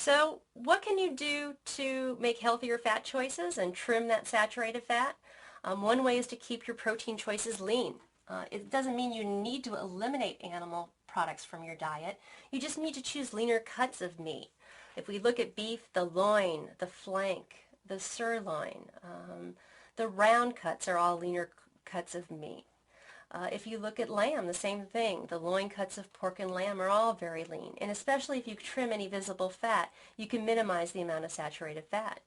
So what can you do to make healthier fat choices and trim that saturated fat? One way is to keep your protein choices lean. It doesn't mean you need to eliminate animal products from your diet. You just need to choose leaner cuts of meat. If we look at beef, the loin, the flank, the sirloin, the round cuts are all leaner cuts of meat. If you look at lamb, the same thing. The loin cuts of pork and lamb are all very lean. And especially if you trim any visible fat, you can minimize the amount of saturated fat.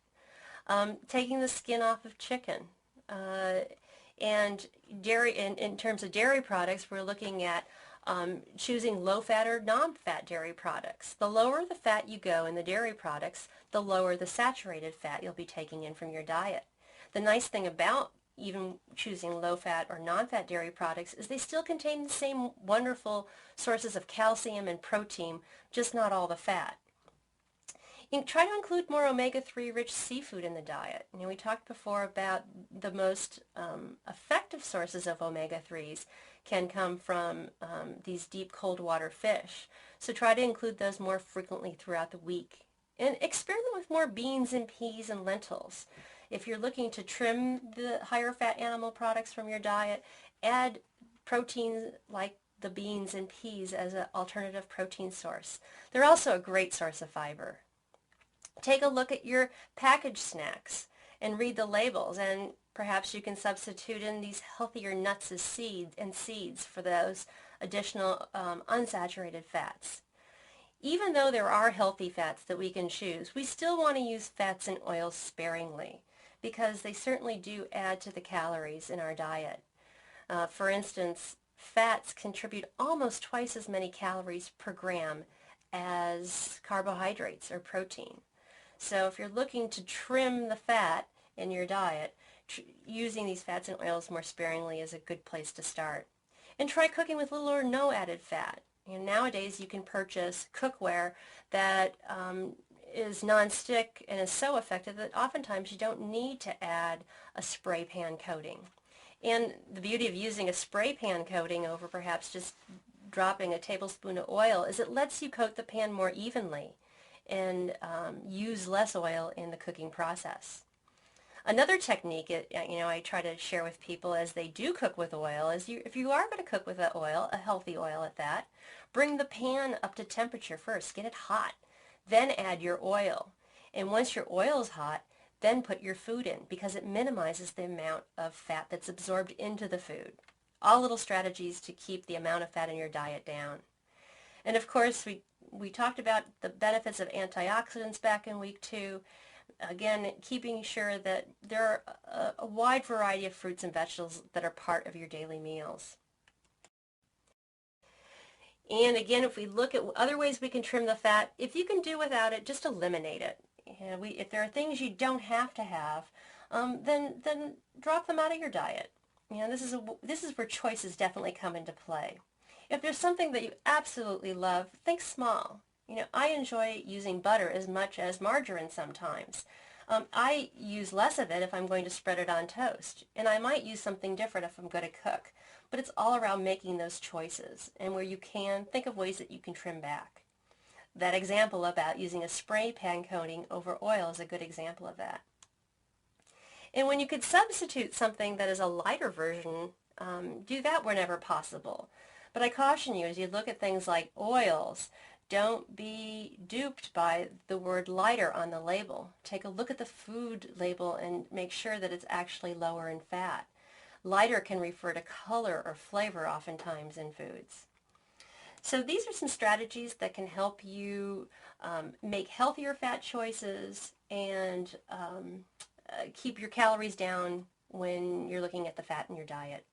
Taking the skin off of chicken. And dairy, in terms of dairy products, we're looking at choosing low-fat or non-fat dairy products. The lower the fat you go in the dairy products, the lower the saturated fat you'll be taking in from your diet. The nice thing about even choosing low-fat or non-fat dairy products is they still contain the same wonderful sources of calcium and protein, just not all the fat. And try to include more omega-3 rich seafood in the diet. We talked before about the most effective sources of omega-3s can come from these deep cold water fish. So try to include those more frequently throughout the week. And experiment with more beans and peas and lentils. If you're looking to trim the higher fat animal products from your diet, add proteins like the beans and peas as an alternative protein source. They're also a great source of fiber. Take a look at your packaged snacks and read the labels, and perhaps you can substitute in these healthier nuts as seeds for those additional unsaturated fats. Even though there are healthy fats that we can choose, we still want to use fats and oils sparingly because they certainly do add to the calories in our diet. For instance, fats contribute almost twice as many calories per gram as carbohydrates or protein. So if you're looking to trim the fat in your diet, using these fats and oils more sparingly is a good place to start. And try cooking with little or no added fat. Nowadays you can purchase cookware that is non-stick and is so effective that oftentimes you don't need to add a spray pan coating. And the beauty of using a spray pan coating over perhaps just dropping a tablespoon of oil is it lets you coat the pan more evenly and use less oil in the cooking process. Another technique, I try to share with people as they do cook with oil is if you are going to cook with oil, a healthy oil at that, bring the pan up to temperature first. Get it hot. Then add your oil. And once your oil is hot, then put your food in because it minimizes the amount of fat that's absorbed into the food. All little strategies to keep the amount of fat in your diet down. And of course, we talked about the benefits of antioxidants back in week 2. Again, keeping sure that there are a wide variety of fruits and vegetables that are part of your daily meals. And again, if we look at other ways we can trim the fat, if you can do without it, just eliminate it. If there are things you don't have to have, then drop them out of your diet. This is where choices definitely come into play. If there's something that you absolutely love, think small. I enjoy using butter as much as margarine sometimes. I use less of it if I'm going to spread it on toast, and I might use something different if I'm going to cook. But it's all around making those choices, and where you can, think of ways that you can trim back. That example about using a spray pan coating over oil is a good example of that. And when you could substitute something that is a lighter version, do that whenever possible. But I caution you, as you look at things like oils, don't be duped by the word lighter on the label. Take a look at the food label and make sure that it's actually lower in fat. Lighter can refer to color or flavor oftentimes in foods. So these are some strategies that can help you make healthier fat choices and keep your calories down when you're looking at the fat in your diet.